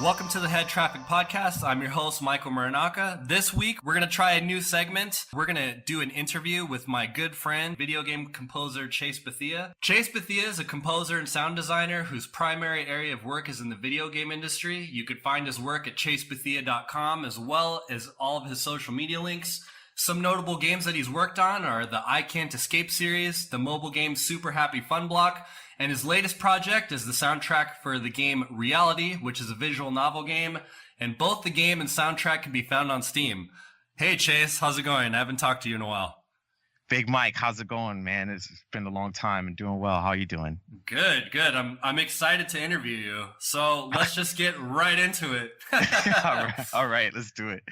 Welcome to the Headtraffic podcast. I'm your host, Michael Muranaka. This week, we're going to try a new segment. We're going to do an interview with my good friend, video game composer Chase Bethea. Chase Bethea is a composer and sound designer whose primary area of work is in the video game industry. You could find his work at chasebethea.com as well as all of his social media links. Some notable games that he's worked on are the I Can't Escape series, the mobile game Super Happy Fun Block, and his latest project is the soundtrack for the game Reality, which is a visual novel game, and both the game and soundtrack can be found on Steam. Hey Chase, how's it going? I haven't talked to you in a while. Big Mike, how's it going, man? It's been a long time and doing well. How are you doing? Good. I'm excited to interview you. So let's just get right into it. All right, let's do it.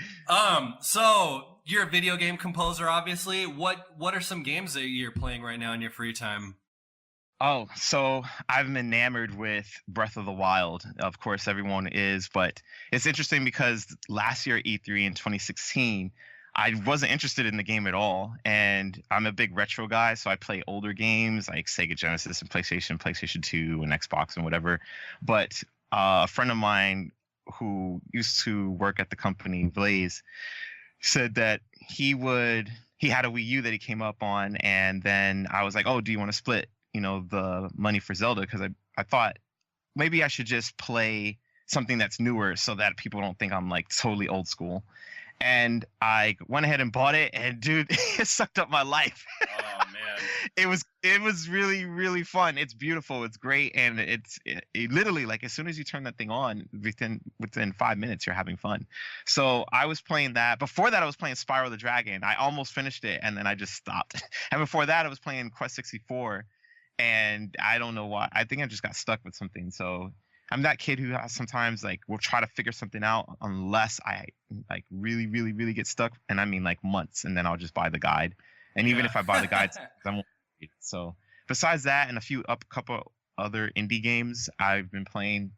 So you're a video game composer, obviously. What are some games that you're playing right now in your free time? Oh, so I'm enamored with Breath of the Wild. Of course, everyone is, but it's interesting because last year at E3 in 2016, I wasn't interested in the game at all. And I'm a big retro guy, so I play older games like Sega Genesis and PlayStation 2 and Xbox and whatever. But a friend of mine who used to work at the company Blaze said that he had a Wii U that he came up on, and then I was like, oh, do you want to split the money for Zelda? Because I thought maybe I should just play something that's newer so that people don't think I'm like totally old school. And I went ahead and bought it, and dude, it sucked up my life. Oh man. It was really, really fun. It's beautiful. It's great. And it literally, like, as soon as you turn that thing on, within 5 minutes, you're having fun. So I was playing that. Before that, I was playing Spyro the Dragon. I almost finished it, and then I just stopped. And before that, I was playing Quest 64. And I don't know why. I think I just got stuck with something. So I'm that kid who sometimes like will try to figure something out unless I like really, really, really get stuck. And I mean like months, and then I'll just buy the guide. And even if I buy the guide, I won't read it. So besides that and a couple other indie games I've been playing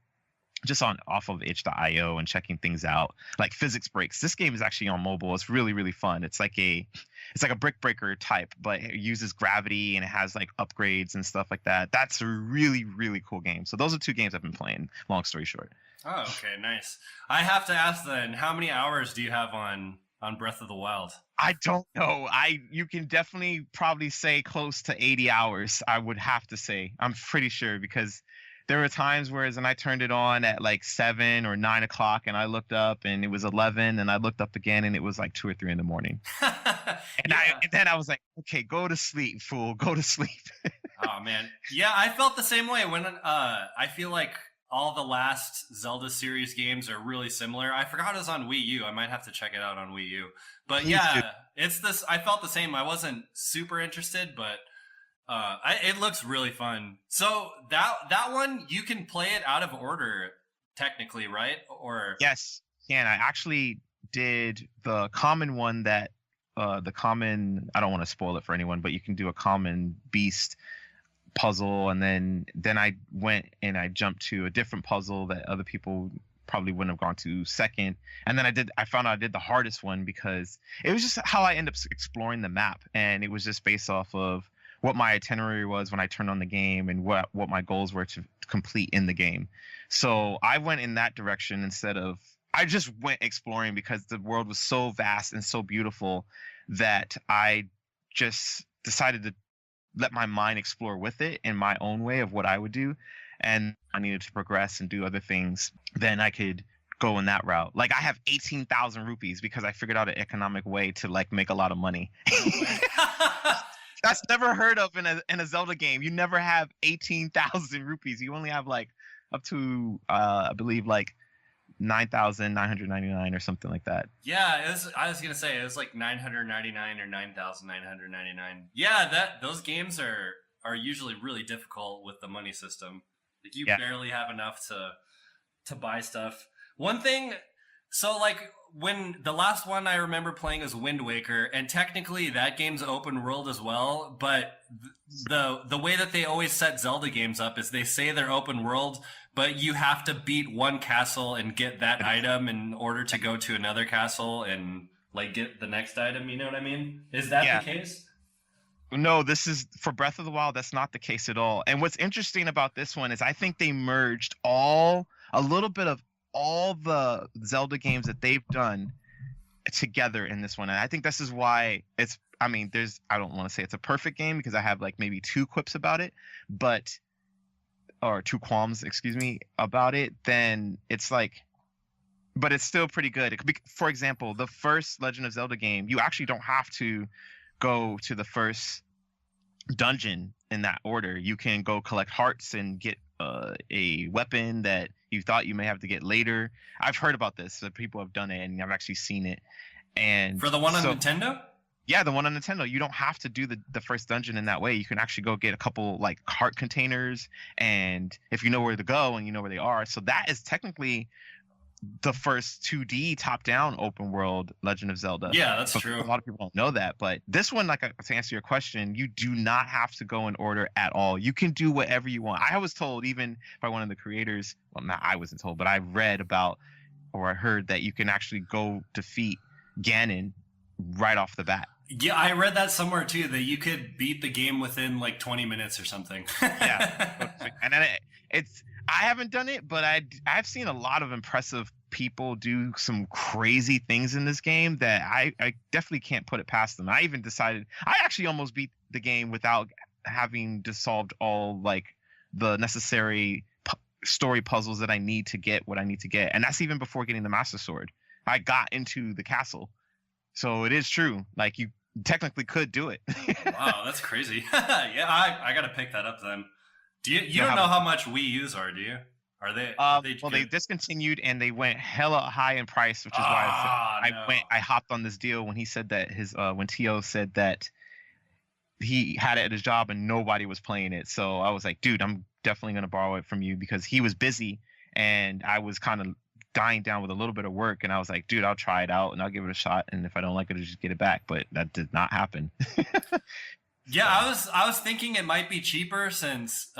just off of itch.io and checking things out, like Physics Breaks. This game is actually on mobile. It's really, really fun. It's like a brick breaker type, but it uses gravity and it has like upgrades and stuff like that. That's a really, really cool game. So those are two games I've been playing, long story short. Oh, okay, nice. I have to ask then, how many hours do you have on Breath of the Wild? I don't know. You can definitely probably say close to 80 hours, I would have to say. I'm pretty sure, because there were times when I turned it on at like 7 or 9 o'clock, and I looked up and it was 11, and I looked up again and it was like 2 or 3 in the morning. And then I was like, okay, go to sleep, fool, go to sleep. Oh man, yeah, I felt the same way when I feel like all the last Zelda series games are really similar. I forgot it was on Wii U. I might have to check it out on Wii U. But yeah, it's this. I felt the same. I wasn't super interested, but it looks really fun. So that one, you can play it out of order, technically, right? Or yes, can. I actually did the common one that I don't want to spoil it for anyone, but you can do a common beast puzzle, and then I went and I jumped to a different puzzle that other people probably wouldn't have gone to second, and then I found out I did the hardest one because it was just how I ended up exploring the map, and it was just based off of what my itinerary was when I turned on the game and what my goals were to complete in the game. So I went in that direction instead of, I just went exploring because the world was so vast and so beautiful that I just decided to let my mind explore with it in my own way of what I would do. And I needed to progress and do other things. Then I could go in that route. Like, I have 18,000 rupees because I figured out an economic way to like make a lot of money. That's never heard of in a Zelda game. You never have 18,000 rupees. You only have like up to I believe like 9,999 or something like that. Yeah, I was gonna say it was like 999 or 9,999. Yeah, those games are usually really difficult with the money system. Like you barely have enough to buy stuff. One thing, so like when the last one I remember playing was Wind Waker, and technically that game's open world as well, but the way that they always set Zelda games up is they say they're open world, but you have to beat one castle and get that item in order to go to another castle and like get the next item, you know what I mean? Is that the case? No, this is for Breath of the Wild. That's not the case at all. And what's interesting about this one is I think they merged a little bit of all the Zelda games that they've done together in this one. And I think this is why it's, I mean, I don't want to say it's a perfect game because I have like maybe two quips about it, or two qualms, excuse me, about it. Then it's like, but it's still pretty good. For example, the first Legend of Zelda game, you actually don't have to go to the first dungeon in that order. You can go collect hearts and get a weapon that you thought you may have to get later. I've heard about this. So people have done it, and I've actually seen it. And for the one on Nintendo? Yeah, the one on Nintendo. You don't have to do the first dungeon in that way. You can actually go get a couple like heart containers, and if you know where to go and you know where they are. So that is technically the first 2D top-down open world Legend of Zelda. Yeah, that's true. A lot of people don't know that, but this one, like, to answer your question, you do not have to go in order at all. You can do whatever you want. I was told, even by one of the creators, well, not I wasn't told, but I read about, or I heard that you can actually go defeat Ganon right off the bat. Yeah, I read that somewhere too, that you could beat the game within like 20 minutes or something. Yeah, and then I haven't done it, but I've seen a lot of impressive people do some crazy things in this game that I definitely can't put it past them. I even decided I actually almost beat the game without having to solve all like the necessary story puzzles that I need to get what I need to get, and that's even before getting the Master Sword. I got into the castle, so it is true. Like, you technically could do it. Wow, that's crazy. Yeah, I gotta pick that up then. Do you don't know how much Wii U's are, do you? Are they? Well, they discontinued and they went hella high in price, which is why I hopped on this deal when he said that when T.O. said that he had it at his job and nobody was playing it. So I was like, dude, I'm definitely gonna borrow it from you, because he was busy and I was kind of dying down with a little bit of work, and I was like, dude, I'll try it out and I'll give it a shot, and if I don't like it, I'll just get it back. But that did not happen. Yeah, I was thinking it might be cheaper since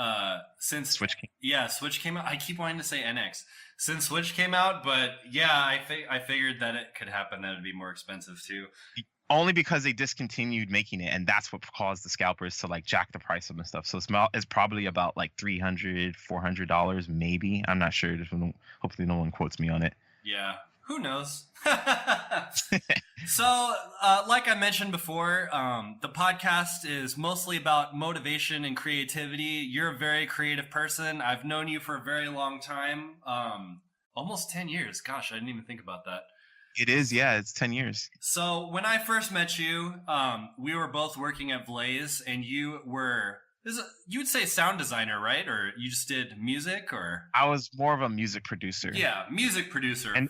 Switch came. Yeah, Switch came out. I keep wanting to say NX since Switch came out, but yeah, I figured that it could happen that it'd be more expensive too. Only because they discontinued making it, and that's what caused the scalpers to like jack the price up and stuff. So it's probably about like $300, $400 maybe. I'm not sure. Hopefully no one quotes me on it. Yeah. Who knows? So, like I mentioned before, the podcast is mostly about motivation and creativity. You're a very creative person. I've known you for a very long time. Almost 10 years. Gosh, I didn't even think about that. It is, yeah. It's 10 years. So when I first met you, we were both working at Blaze, and you would say sound designer, right? Or you just did music, or? I was more of a music producer. Yeah, music producer. And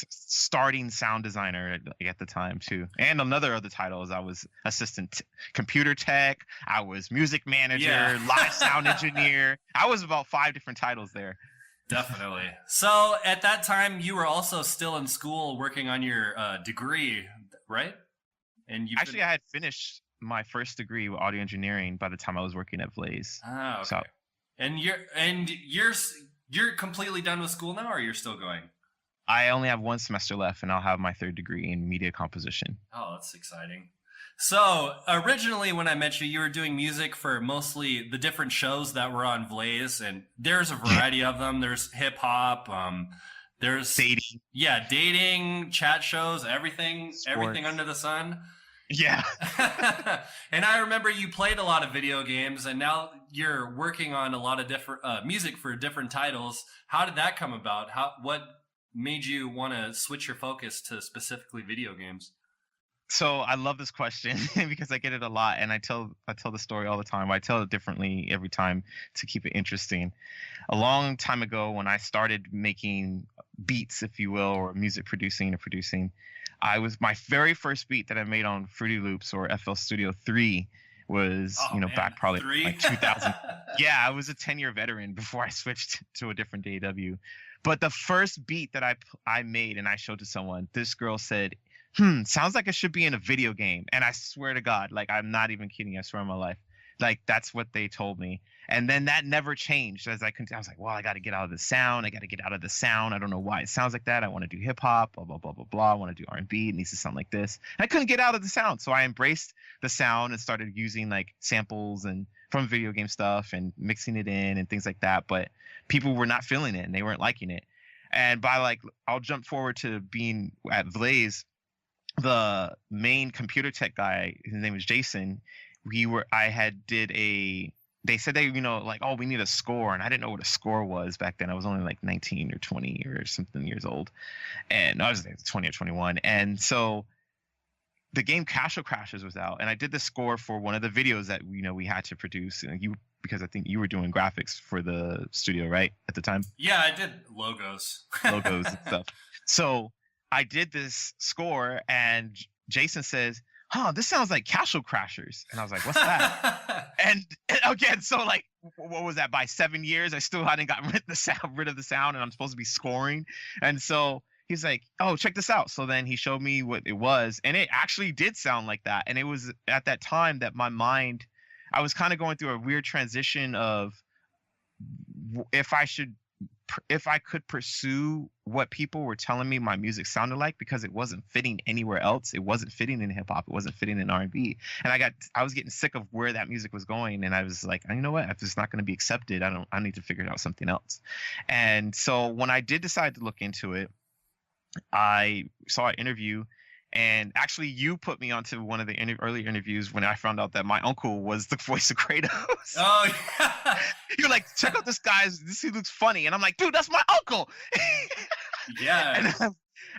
starting sound designer at the time too. And another other titles, I was assistant computer tech, I was music manager, live sound engineer. I was about 5 different titles there. Definitely. So at that time, you were also still in school working on your degree, right? And I had finished my first degree with audio engineering by the time I was working at Blaze. Oh, okay. So, and you're completely done with school now, or you're still going? I only have 1 semester left, and I'll have my 3rd degree in media composition. Oh, that's exciting. So originally when I met you, you were doing music for mostly the different shows that were on Blaze, and there's a variety of them. There's hip hop, there's dating, chat shows, everything under the sun. Yeah. And I remember you played a lot of video games, and now you're working on a lot of different music for different titles. How did that come about? What made you want to switch your focus to specifically video games? So I love this question because I get it a lot, and I tell the story all the time. I tell it differently every time to keep it interesting. A long time ago, when I started making beats, if you will, or music producing, my very first beat that I made on Fruity Loops or FL Studio 3 was back probably like 2000. Yeah, I was a 10-year veteran before I switched to a different DAW. But the first beat that I made and I showed to someone, this girl said, sounds like it should be in a video game. And I swear to God, like, I'm not even kidding. I swear on my life. Like, that's what they told me. And then that never changed. As I was like, well, I got to get out of the sound. I don't know why it sounds like that. I want to do hip hop, blah, blah, blah, blah, blah. I want to do R&B. It needs to sound like this. And I couldn't get out of the sound. So I embraced the sound and started using like samples and from video game stuff and mixing it in and things like that. But people were not feeling it and they weren't liking it. And by like, I'll jump forward to being at Blaze. The main computer tech guy, his name is Jason. I had did a. They said they, like, oh, we need a score, and I didn't know what a score was back then. I was only like 19 or 20 or something years old, and I was like 20 or 21, and so the game Castle Crashers was out, and I did the score for one of the videos that we had to produce, and because I think you were doing graphics for the studio, right, at the time. Yeah, I did logos And stuff. So I did this score, and Jason says, "Huh, this sounds like Castle Crashers," and I was like, "What's that?" and again, so like, what was that? By 7 years, I still hadn't gotten rid of the sound, and I'm supposed to be scoring, and so he's like, "Oh, check this out." So then he showed me what it was, and it actually did sound like that. And it was at that time that my mind, I was kind of going through a weird transition of if I could pursue what people were telling me my music sounded like, because it wasn't fitting anywhere else. It wasn't fitting in hip hop. It wasn't fitting in R&B. And I was getting sick of where that music was going. And I was like, you know what? If it's not going to be accepted, I need to figure out something else. And so when I did decide to look into it, I saw an interview, and actually you put me onto one of the early interviews when I found out that my uncle was the voice of Kratos. Oh, yeah. You're like, check out this guy. He looks funny. And I'm like, dude, that's my uncle. Yeah.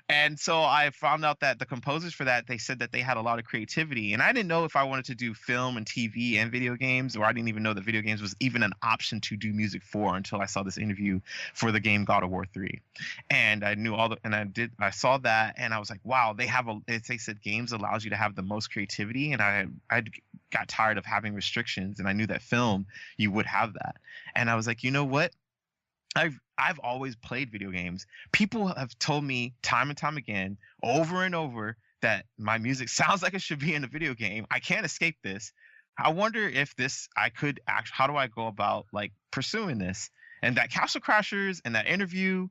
And so I found out that the composers for that, they said that they had a lot of creativity. And I didn't know if I wanted to do film and TV and video games, or I didn't even know that video games was even an option to do music for until I saw this interview for the game God of War 3. And I knew I saw that, and I was like, wow, they said games allows you to have the most creativity. And I got tired of having restrictions, and I knew that film, you would have that. And I was like, you know what? I've always played video games. People have told me time and time again, over and over, that my music sounds like it should be in a video game. I can't escape this. I wonder if how do I go about like pursuing this? And that Castle Crashers and that interview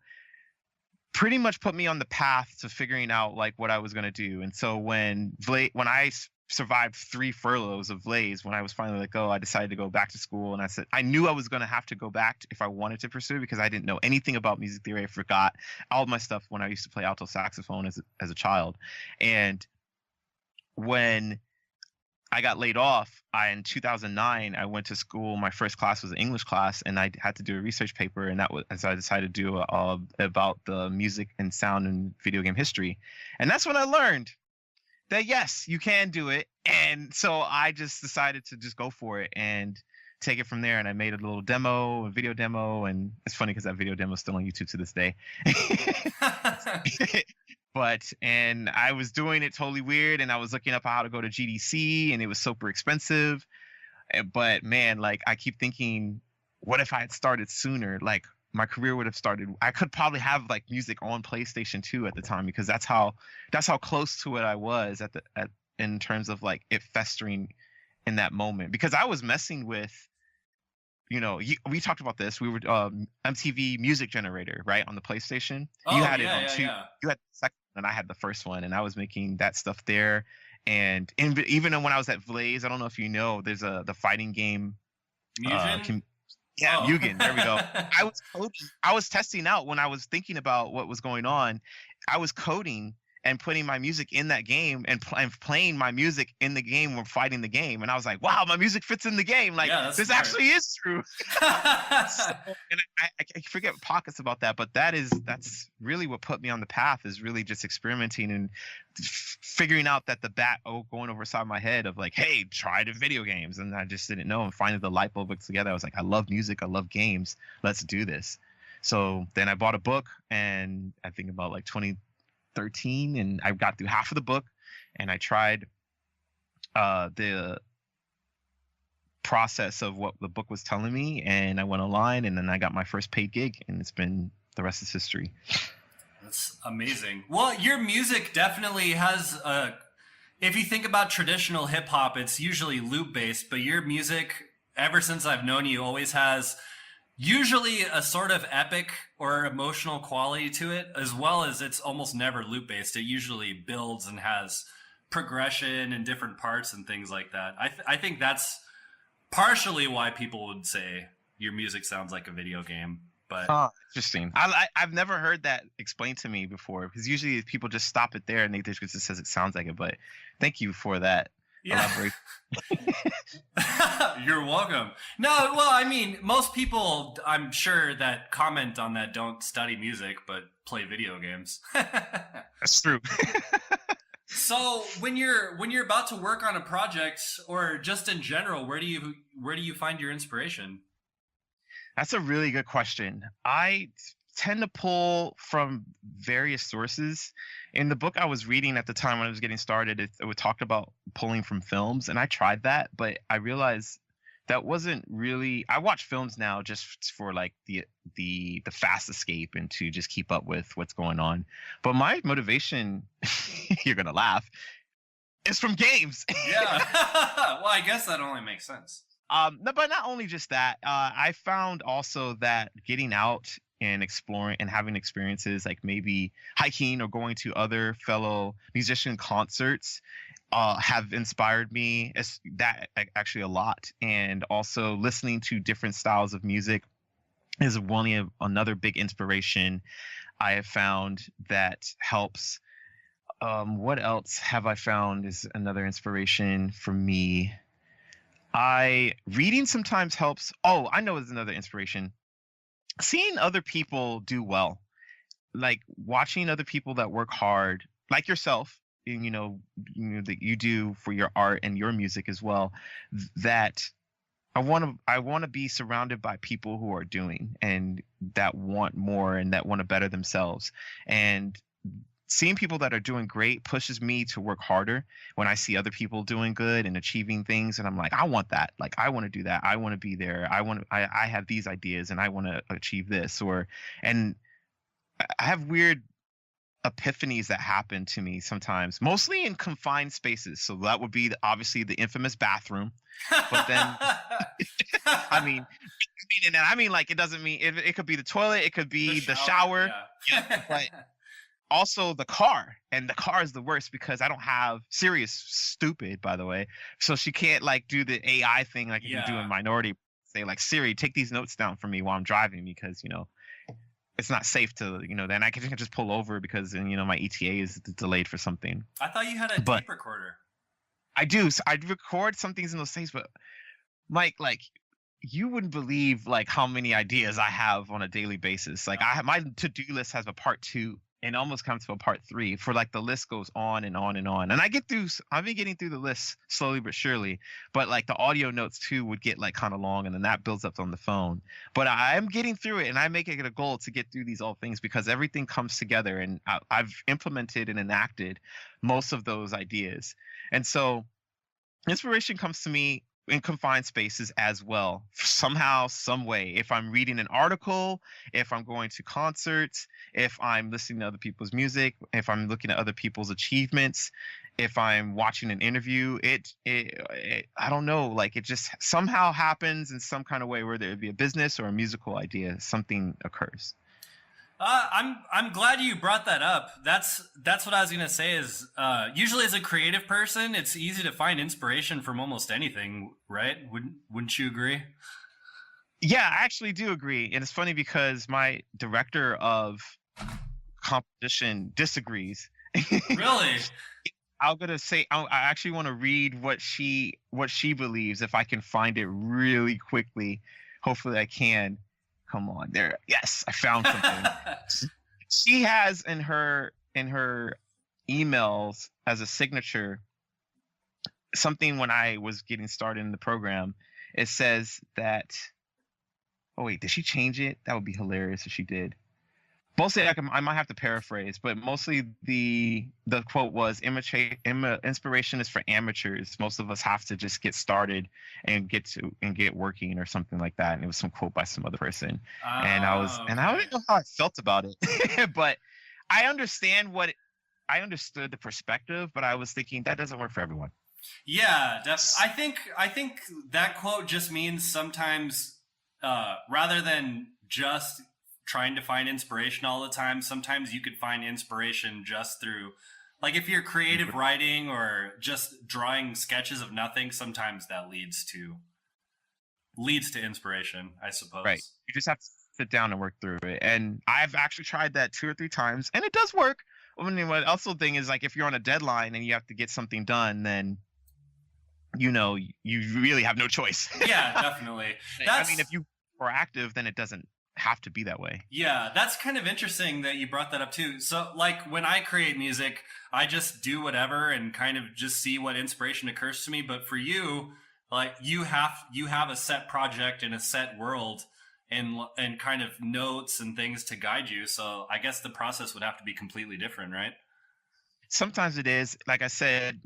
pretty much put me on the path to figuring out like what I was going to do. And so when I survived 3 furloughs of Blaze, when I was finally let go, I decided to go back to school. And I said I knew I was going to have to go back if I wanted to pursue, because I didn't know anything about music theory. I forgot all my stuff when I used to play alto saxophone as a child. And when I got laid off in 2009, I went to school. My first class was an English class, and I had to do a research paper, and so I decided to do about the music and sound and video game history. And that's when I learned that yes, you can do it. And so I just decided to just go for it and take it from there. And I made a little video demo, and it's funny because that video demo is still on YouTube to this day. And I was doing it totally weird, and I was looking up how to go to GDC, and it was super expensive. But man, like, I keep thinking, what if I had started sooner? Like, my career would have started. I could probably have like music on PlayStation 2 at the time, because that's how close to it I was in terms of like it festering in that moment. Because I was messing with, we talked about this. We were MTV Music Generator, right, on the PlayStation. Oh, you had yeah, it on 2. yeah. You had the second, and I had the first one, and I was making that stuff there. And even when I was at Blaze, I don't know if you know, there's the fighting game. Mugen? Yeah, Oh. Mugen. There we go. I was testing out when I was thinking about what was going on. I was coding and putting my music in that game and playing my music in the game when fighting the game. And I was like, wow, my music fits in the game. Like, Yeah, this smart. actually is true. And I forget pockets about that, but that's really what put me on the path, is really just experimenting and figuring out that the bat going over inside my head of like, hey, try the video games. And I just didn't know. And finally the light bulb together. I was like, I love music. I love games. Let's do this. So then I bought a book, and I think about like 2013, and I got through half of the book, and I tried the process of what the book was telling me, and I went online, and then I got my first paid gig, and the rest is history. That's amazing. Well, your music definitely has if you think about traditional hip hop, it's usually loop based, but your music, ever since I've known you, always has usually a sort of epic or emotional quality to it, as well as it's almost never loop based. It usually builds and has progression in different parts and things like that. I think that's partially why people would say your music sounds like a video game. But Interesting. I've never heard that explained to me before, because usually people just stop it there and they just says it sounds like it. But thank you for that. yeah. You're welcome. No, well, I mean, most people, I'm sure, that comment on that don't study music but play video games. That's true. So when you're about to work on a project, or just in general, where do you find your inspiration? That's a really good question. I tend to pull from various sources. In the book I was reading at the time when I was getting started, it talked about pulling from films, and I tried that, but I realized that wasn't really. I watch films now just for like the fast escape and to just keep up with what's going on. But my motivation, you're gonna laugh, is from games. Yeah. Well, I guess that only makes sense. No, but not only just that, I found also that getting out and exploring and having experiences like maybe hiking or going to other fellow musician concerts have inspired me actually a lot. And also listening to different styles of music is another big inspiration I have found that helps. What else have I found is another inspiration for me? Reading sometimes helps. Oh, I know it's another inspiration. Seeing other people do well, like watching other people that work hard, like yourself, and that you do for your art and your music as well. That I want to be surrounded by people who are doing and that want more and that want to better themselves. And seeing people that are doing great pushes me to work harder when I see other people doing good and achieving things. And I'm like, I want that. Like, I want to do that. I want to be there. I have these ideas and I want to achieve this. And I have weird epiphanies that happen to me sometimes, mostly in confined spaces. So that would be obviously the infamous bathroom. But then, I mean, like, it doesn't mean it could be the toilet. It could be the shower. Yeah. But also the car, and the car is the worst because I don't have Siri is stupid, by the way, so she can't like do the AI thing like you do in Minority. Say like, Siri, take these notes down for me while I'm driving, because it's not safe to then I can just pull over because my ETA is delayed for something. I thought you had a tape recorder. I do. So I record some things in those things, but Mike, like, you wouldn't believe like how many ideas I have on a daily basis. Like, my to-do list has a part 2 and almost comes to a part 3 for like the list goes on and on and on. And I've been getting through the list slowly but surely, but like the audio notes too would get like kind of long, and then that builds up on the phone. But I'm getting through it, and I make it a goal to get through these all things because everything comes together, and I've implemented and enacted most of those ideas. And so inspiration comes to me in confined spaces as well, somehow, some way. If I'm reading an article, if I'm going to concerts, if I'm listening to other people's music, if I'm looking at other people's achievements, if I'm watching an interview, I don't know, like, it just somehow happens in some kind of way, whether it be a business or a musical idea, something occurs. I'm glad you brought that up. That's what I was gonna say. Is usually as a creative person, it's easy to find inspiration from almost anything, right? Wouldn't you agree? Yeah, I actually do agree, and it's funny because my director of composition disagrees. Really? I'm gonna say I actually want to read what she believes, if I can find it really quickly. Hopefully, I can. Come on, there. Yes, I found something. She has in her emails as a signature something when I was getting started in the program. It says that. Oh wait, did she change it? That would be hilarious if she did. Mostly, I might have to paraphrase, but mostly the quote was, inspiration is for amateurs. Most of us have to just get started and get working, or something like that. And it was some quote by some other person. And I don't even know how I felt about it, but I understood the perspective, but I was thinking that doesn't work for everyone. Yeah, I think that quote just means sometimes, rather than just trying to find inspiration all the time, sometimes you could find inspiration just through, like, if you're creative writing or just drawing sketches of nothing, sometimes that leads to inspiration, I suppose. Right. You just have to sit down and work through it. And I've actually tried that 2 or 3 times, and it does work. I mean, what also thing is, like, if you're on a deadline and you have to get something done, then you really have no choice. Yeah, definitely. I mean, if you are proactive, then it doesn't have to be that way. Yeah, that's kind of interesting that you brought that up too. So, like, when I create music, I just do whatever and kind of just see what inspiration occurs to me. But for you, like, you have a set project in a set world and kind of notes and things to guide you. So I guess the process would have to be completely different, right? Sometimes it is. Like I said,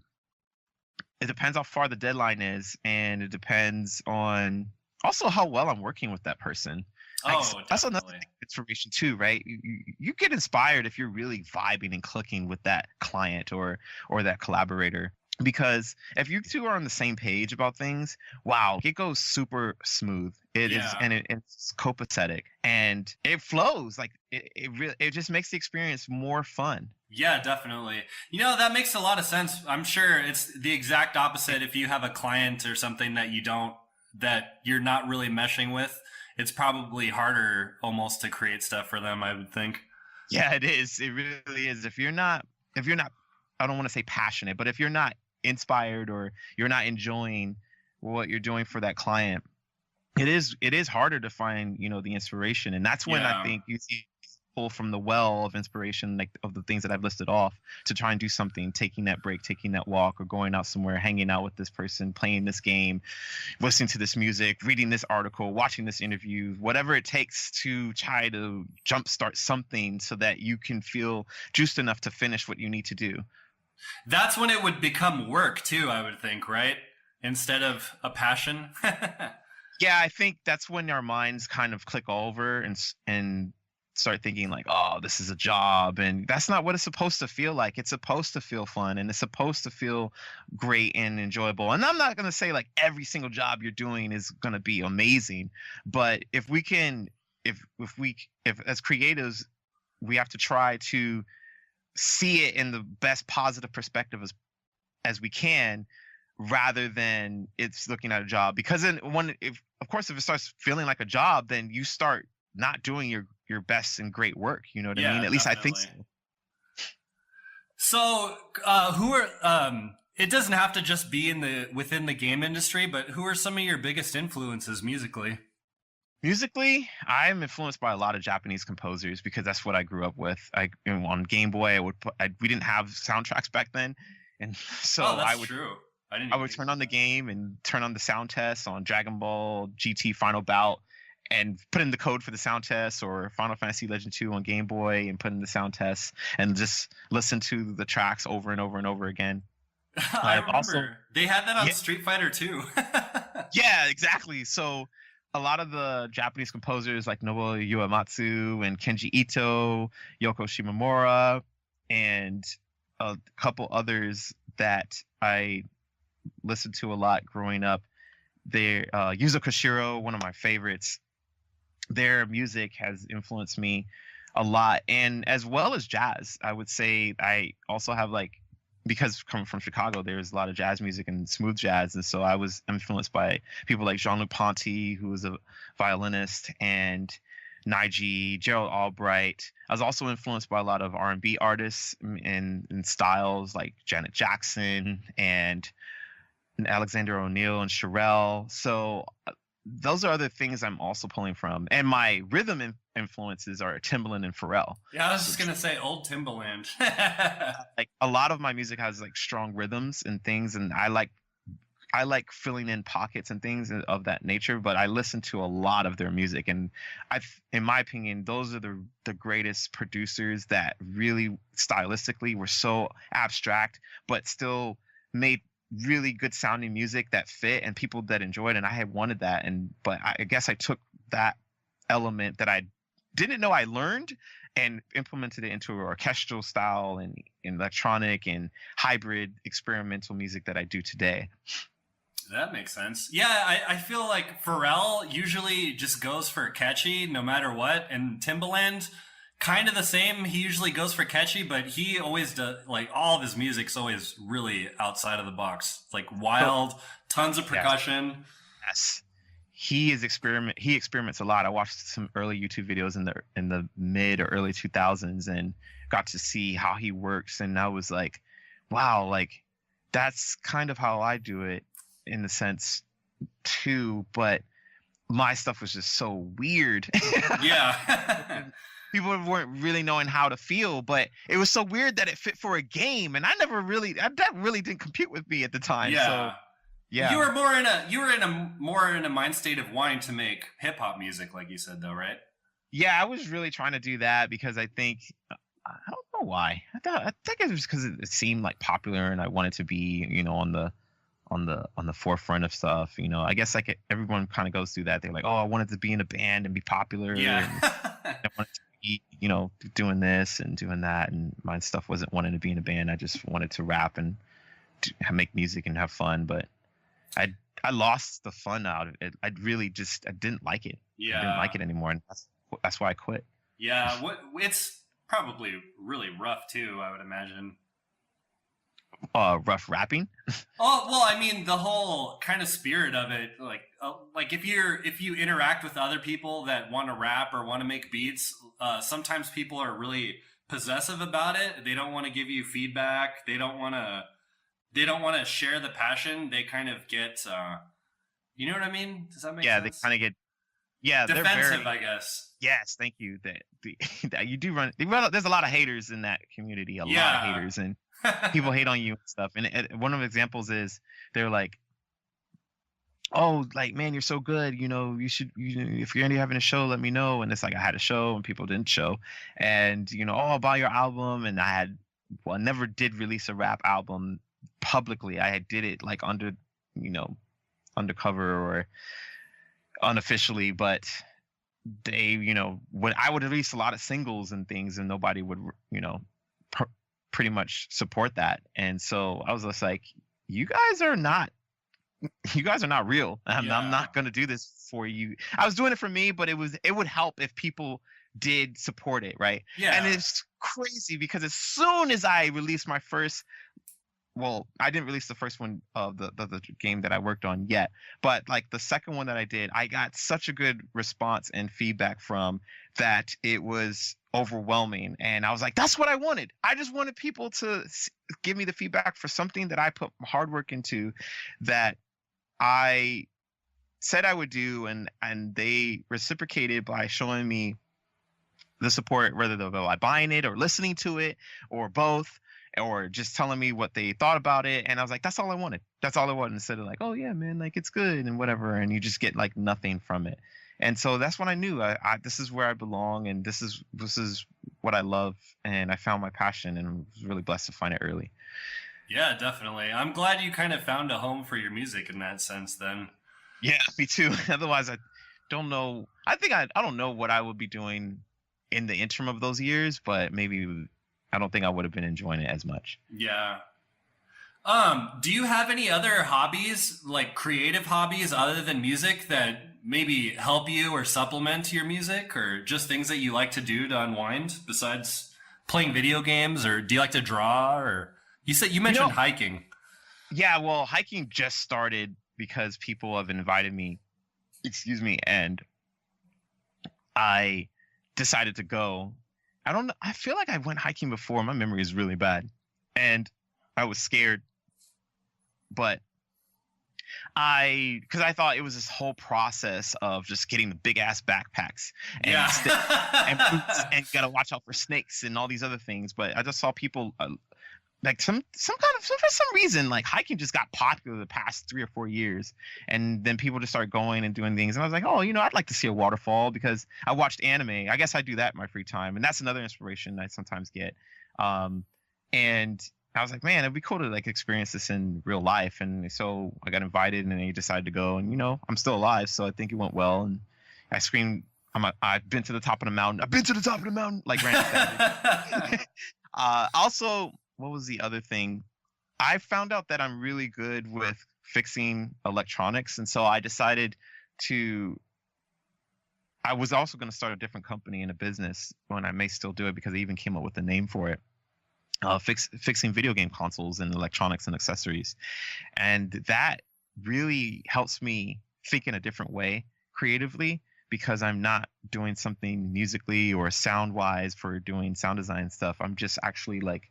it depends how far the deadline is, and it depends on also how well I'm working with that person. Like, Oh, that's another definitely. inspiration too, right? You get inspired if you're really vibing and clicking with that client or that collaborator. Because if you two are on the same page about things, wow, it goes super smooth. It is, Yeah. and it's copacetic, and it flows. Like it just makes the experience more fun. Yeah, definitely. You know, that makes a lot of sense. I'm sure it's the exact opposite if you have a client or something that you're not really meshing with. It's probably harder almost to create stuff for them, I would think. Yeah, it is. It really is. If you're not, I don't want to say passionate, but if you're not inspired or you're not enjoying what you're doing for that client, it is harder to find, the inspiration. And that's when I Yeah. think you see pull from the well of inspiration, like of the things that I've listed off, to try and do something, taking that break, taking that walk, or going out somewhere, hanging out with this person, playing this game, listening to this music, reading this article, watching this interview, whatever it takes to try to jumpstart something so that you can feel juiced enough to finish what you need to do. That's when it would become work too, I would think, right? Instead of a passion. Yeah, I think that's when our minds kind of click over and start thinking like, oh, this is a job, and that's not what it's supposed to feel like. It's supposed to feel fun, and it's supposed to feel great and enjoyable. And I'm not going to say like every single job you're doing is going to be amazing, but if we can, if as creatives, we have to try to see it in the best positive perspective as we can, rather than it's looking at a job. Because then if it starts feeling like a job, then you start not doing your best and great work. You know what I Yeah, mean? At least I think definitely. so. So, who are it doesn't have to just be within the game industry, but who are some of your biggest influences musically? Musically, I'm influenced by a lot of Japanese composers because that's what I grew up with. On Game Boy, we didn't have soundtracks back then, and so Oh, that's true. I didn't I even would think turn of on the that. game and turn on the sound tests on Dragon Ball GT Final Bout and put in the code for the sound tests, or Final Fantasy Legend 2 on Game Boy and put in the sound tests and just listen to the tracks over and over and over again. I I've also remember they had that on yeah, Street Fighter too. yeah, exactly. So a lot of the Japanese composers like Nobuo Uematsu and Kenji Ito, Yoko Shimomura, and a couple others that I listened to a lot growing up. They Yuzo Koshiro, one of my favorites. Their music has influenced me a lot, and as well as jazz. I would say I also have because coming from Chicago, there's a lot of jazz music and smooth jazz, and so I was influenced by people like Jean-Luc Ponty, who was a violinist, and Nige, Gerald Albright. I was also influenced by a lot of R&B artists in styles like Janet Jackson and Alexander O'Neill and Sherelle. So those are other things I'm also pulling from. And my rhythm influences are Timbaland and Pharrell. Yeah, I was just gonna say old Timbaland. Like a lot of my music has like strong rhythms and things, and I like filling in pockets and things of that nature. But I listen to a lot of their music, and in my opinion, those are the greatest producers that really stylistically were so abstract, but still made really good sounding music that fit and people that enjoyed. And I had wanted that, but I guess I took that element that I didn't know I learned and implemented it into an orchestral style and electronic and hybrid experimental music that I do today. That makes sense. Yeah, I feel like Pharrell usually just goes for catchy no matter what, and Timbaland kind of the same. He usually goes for catchy, but he always does, like, all of his music's always really outside of the box. It's like wild, tons of Yes. percussion. Yes. he experiments a lot. I watched some early YouTube videos in the mid or early 2000s and got to see how he works, and I was like, wow, like that's kind of how I do it in the sense too, but my stuff was just so weird. Yeah. People weren't really knowing how to feel, but it was so weird that it fit for a game, and that really didn't compute with me at the time. Yeah. So yeah. You were more in a mind state of wanting to make hip hop music, like you said, though, right? Yeah, I was really trying to do that because I think I don't know why. I think it was because it seemed like popular, and I wanted to be, on the forefront of stuff. I guess like everyone kind of goes through that. They're like, oh, I wanted to be in a band and be popular. Yeah. And I wanted to be, doing this and doing that, and my stuff wasn't wanting to be in a band. I just wanted to rap and make music and have fun, but I lost the fun out of it. I didn't like it. Yeah. I didn't like it anymore, and that's why I quit. Yeah, it's probably really rough too, I would imagine. Rough rapping. Oh well, I mean the whole kind of spirit of it, like if you interact with other people that want to rap or want to make beats, sometimes people are really possessive about it. They don't want to give you feedback. They don't want to share the passion. They kind of get, you know what I mean? Does that make sense? Yeah, they kind of get. Yeah, defensive, they're very, I guess. Yes, thank you. That you do run. There's a lot of haters in that community. A lot of haters, and people hate on you and stuff. And one of the examples is they're like, "Oh, like man, you're so good. You should. If you're having a show, let me know." And it's like I had a show and people didn't show, and oh, I'll buy your album. And I never did release a rap album publicly. I did it like undercover or unofficially, but they when I would release a lot of singles and things, and nobody would pretty much support that. And so I was just like, you guys are not real. I'm not going to do this for you. I was doing it for me, but it would help if people did support it, right? Yeah. And it's crazy because as soon as I released my first, well, I didn't release the first one of the game that I worked on yet, but like the second one that I did, I got such a good response and feedback from that it was overwhelming. And I was like, that's what I wanted. I just wanted people to give me the feedback for something that I put hard work into, that I said I would do, and they reciprocated by showing me the support, whether they're like buying it or listening to it or both, or just telling me what they thought about it. And I was like, that's all I wanted. That's all I wanted. Instead of like, oh yeah, man, like it's good and whatever. And you just get like nothing from it. And so that's when I knew this is where I belong, and this is what I love. And I found my passion, and was really blessed to find it early. Yeah, definitely. I'm glad you kind of found a home for your music in that sense then. Yeah, me too. Otherwise, I don't know. I don't know what I would be doing in the interim of those years, but maybe I don't think I would have been enjoying it as much. Yeah. Do you have any other hobbies, like creative hobbies other than music, that maybe help you or supplement your music, or just things that you like to do to unwind besides playing video games? Or do you like to draw? Or you mentioned hiking. Yeah, well, hiking just started because people have invited me, and I decided to go. I feel like I went hiking before. My memory is really bad, and I was scared, but because I thought it was this whole process of just getting the big ass backpacks and and boots, and you gotta watch out for snakes and all these other things. But I just saw people like for some reason, like hiking just got popular the past 3 or 4 years, and then people just started going and doing things. And I was like, oh, I'd like to see a waterfall, because I watched anime. I guess I do that in my free time, and that's another inspiration I sometimes get. And I was like, man, it'd be cool to like experience this in real life. And so I got invited, and I decided to go. And I'm still alive, so I think it went well. And I screamed, I've been to the top of the mountain. I've been to the top of the mountain, like Randy Savage. Also, what was the other thing? I found out that I'm really good with fixing electronics, and so I decided I was also going to start a different company and a business, when I may still do it, because I even came up with a name for it. Fixing video game consoles and electronics and accessories. And that really helps me think in a different way creatively because I'm not doing something musically or sound wise for doing sound design stuff. I'm just actually like,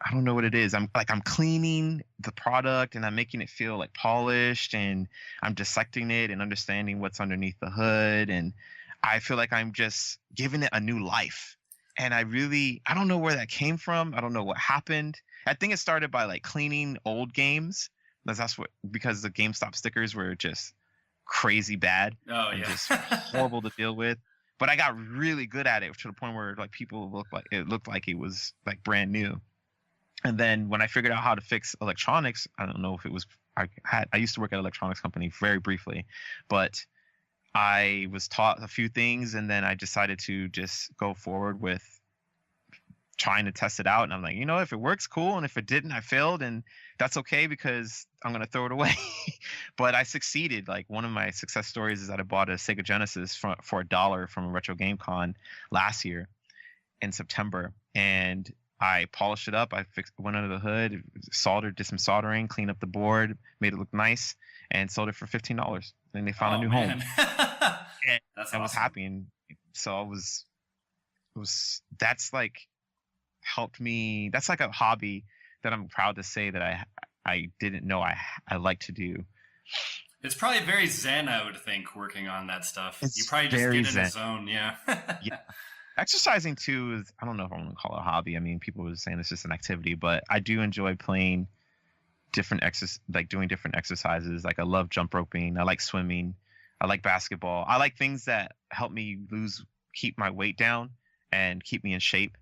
I don't know what it is. I'm cleaning the product and I'm making it feel like polished, and I'm dissecting it and understanding what's underneath the hood. And I feel like I'm just giving it a new life. And I don't know where that came from. I don't know what happened. I think it started by like cleaning old games. Because the GameStop stickers were just crazy bad Oh and yeah. just horrible to deal with. But I got really good at it to the point where like people looked like it was like brand new. And then when I figured out how to fix electronics, I don't know if it was I used to work at an electronics company very briefly, but I was taught a few things, and then I decided to just go forward with trying to test it out. And I'm like, if it works, cool. And if it didn't, I failed, and that's okay because I'm going to throw it away. But I succeeded. Like one of my success stories is that I bought a Sega Genesis for $1 from a retro game con last year in September. And I polished it up. I went under the hood, did some soldering, cleaned up the board, made it look nice, and sold it for $15. And they found a new home. And That's I was awesome. happy. And so that's like helped me. That's like a hobby that I'm proud to say that I didn't know I like to do. It's probably very zen, I would think, working on that stuff. You It's probably just very get in the zen. zone, yeah. Yeah. Exercising too is, I don't know if I want to call it a hobby. I mean, people were saying it's just an activity, but I do enjoy playing doing different exercises. Like I love jump roping. I like swimming. I like basketball. I like things that help me keep my weight down and keep me in shape.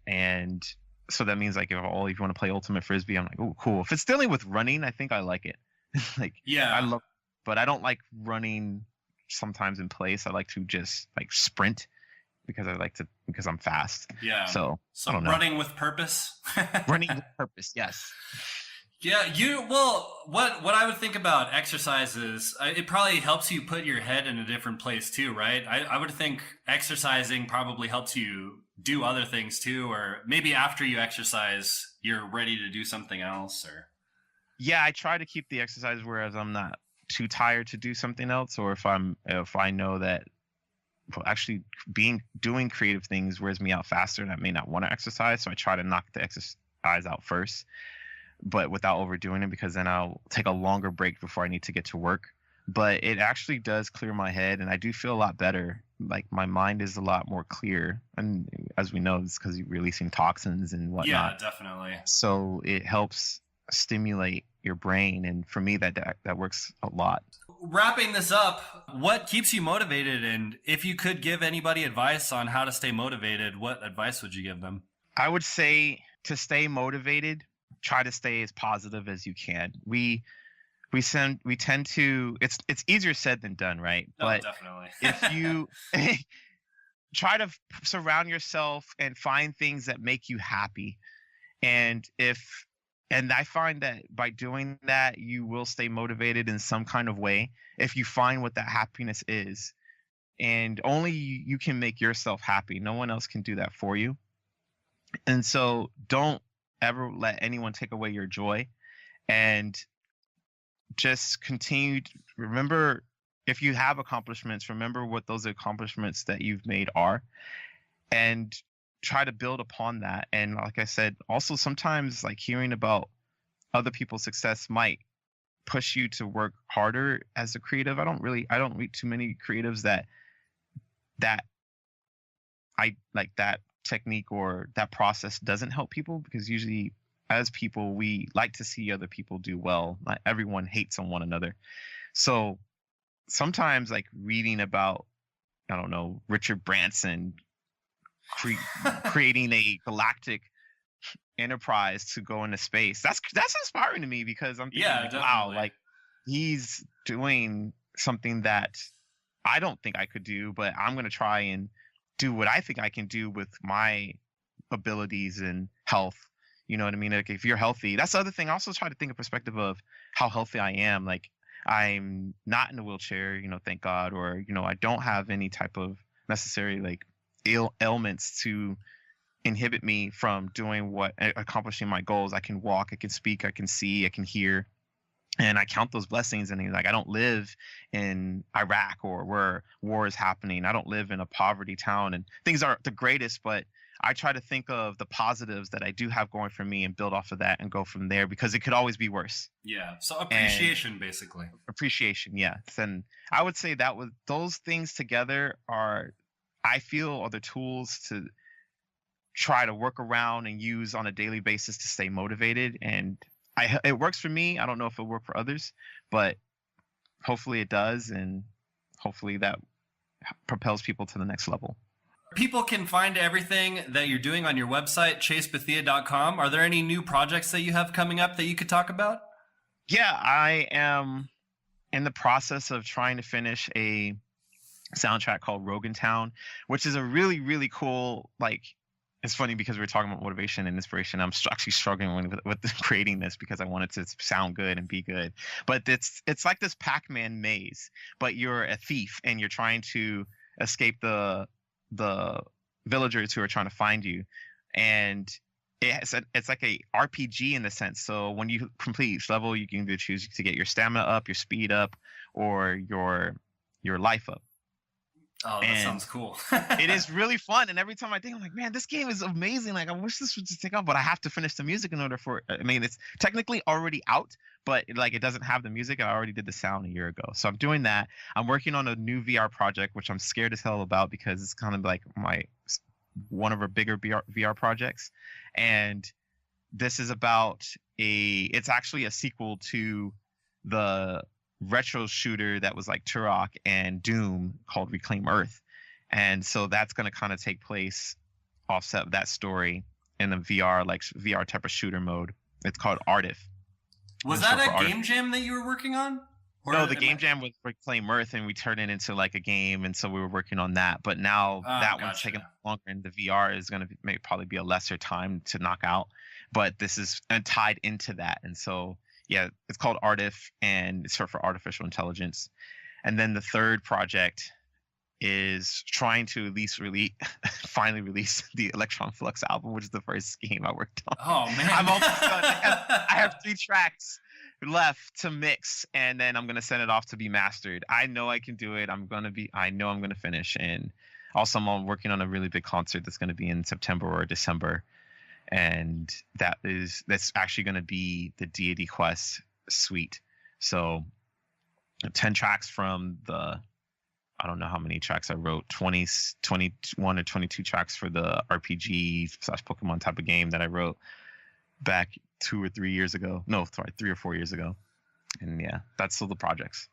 And so that means like if you want to play ultimate frisbee, I'm like, oh, cool. If it's dealing with running, I think I like it. Like, Yeah. but I don't like running sometimes in place. I like to just like sprint because I'm fast. Yeah. So I don't know. Running with purpose. Running with purpose. Yes. Yeah, what I would think about exercise is it probably helps you put your head in a different place too, right? I would think exercising probably helps you do other things too, or maybe after you exercise, you're ready to do something else, or. Yeah, I try to keep the exercise whereas I'm not too tired to do something else, or if I know that actually doing creative things wears me out faster and I may not want to exercise, so I try to knock the exercise out first, but without overdoing it, because then I'll take a longer break before I need to get to work. But it actually does clear my head, and I do feel a lot better. Like my mind is a lot more clear, and as we know, it's because you're releasing toxins and whatnot. Yeah, definitely. So it helps stimulate your brain, and for me that works a lot. Wrapping this up, what keeps you motivated, and if you could give anybody advice on how to stay motivated, what advice would you give them? I would say to stay motivated, try to stay as positive as you can. We tend to, it's easier said than done, right? No, But definitely. if you try to surround yourself and find things that make you happy, and I find that by doing that, you will stay motivated in some kind of way if you find what that happiness is. And only you can make yourself happy. No one else can do that for you. And so don't ever let anyone take away your joy, and just continue to remember, if you have accomplishments, remember what those accomplishments that you've made are, and try to build upon that. And like I said, also sometimes like hearing about other people's success might push you to work harder as a creative. I don't read too many creatives that I like that technique or that process doesn't help people, because usually as people we like to see other people do well. Not everyone hates on one another. So sometimes like reading about, I don't know, Richard Branson creating a galactic enterprise to go into space, that's inspiring to me, because I'm thinking like, wow, like he's doing something that I don't think I could do, but I'm going to try and do what I think I can do with my abilities and health. You know what I mean? Like if you're healthy, that's the other thing. I also try to think of perspective of how healthy I am. Like I'm not in a wheelchair, thank God, or, I don't have any type of necessary like ailments to inhibit me from accomplishing my goals. I can walk, I can speak, I can see, I can hear. And I count those blessings, and he's like, I don't live in Iraq or where war is happening. I don't live in a poverty town, and things aren't the greatest, but I try to think of the positives that I do have going for me and build off of that and go from there, because it could always be worse. Yeah. So appreciation, basically. Appreciation, yes. And I would say that those things together I feel, are the tools to try to work around and use on a daily basis to stay motivated. And it works for me. I don't know if it'll work for others, but hopefully it does, and hopefully that propels people to the next level. People can find everything that you're doing on your website, chasebethea.com. Are there any new projects that you have coming up that you could talk about? Yeah, I am in the process of trying to finish a soundtrack called Rogan Town, which is a really, really cool, it's funny because we're talking about motivation and inspiration. I'm actually struggling with creating this because I want it to sound good and be good. But it's like this Pac-Man maze, but you're a thief and you're trying to escape the villagers who are trying to find you. And it's like a RPG in the sense. So when you complete each level, you can either choose to get your stamina up, your speed up, or your life up. Oh, that sounds cool. It is really fun. And every time I think, I'm like, man, this game is amazing. Like, I wish this would just take off, but I have to finish the music in order for it. I mean, it's technically already out, but it doesn't have the music. I already did the sound a year ago. So I'm doing that. I'm working on a new VR project, which I'm scared as hell about because it's kind of like one of our bigger VR projects. And this is it's actually a sequel to the retro shooter that was like Turok and Doom called Reclaim Earth. And so that's going to kind of take place offset that story in a VR type of shooter mode. It's called Artif. Was that a game jam that you were working on? No, the game jam was Reclaim Earth, and we turned it into like a game, and so we were working on that. But now one's taking longer, and the VR is going to probably be a lesser time to knock out. But this is tied into that, and so yeah, it's called Artif, and it's short for artificial intelligence. And then the third project is trying to finally release the Electron Flux album, which is the first game I worked on. Oh man, I'm almost done. I have 3 tracks left to mix, and then I'm gonna send it off to be mastered. I know I can do it. I know I'm gonna finish. And also, I'm working on a really big concert that's gonna be in September or December. And that's actually going to be the Deity Quest suite. So 10 tracks from I don't know how many tracks I wrote, 21 or 22 tracks for the RPG / Pokemon type of game that I wrote back 2 or 3 years ago. No, sorry, 3 or 4 years ago. And yeah, that's all the projects.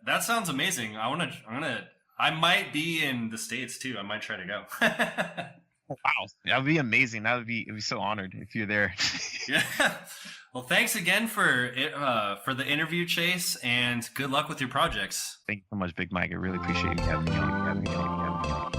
That sounds amazing. I might be in the States too. I might try to go. Wow, that would be amazing. I'd be so honored if you're there. Yeah. Well, thanks again for the interview, Chase, and good luck with your projects. Thank you so much, Big Mike. I really appreciate you having me on.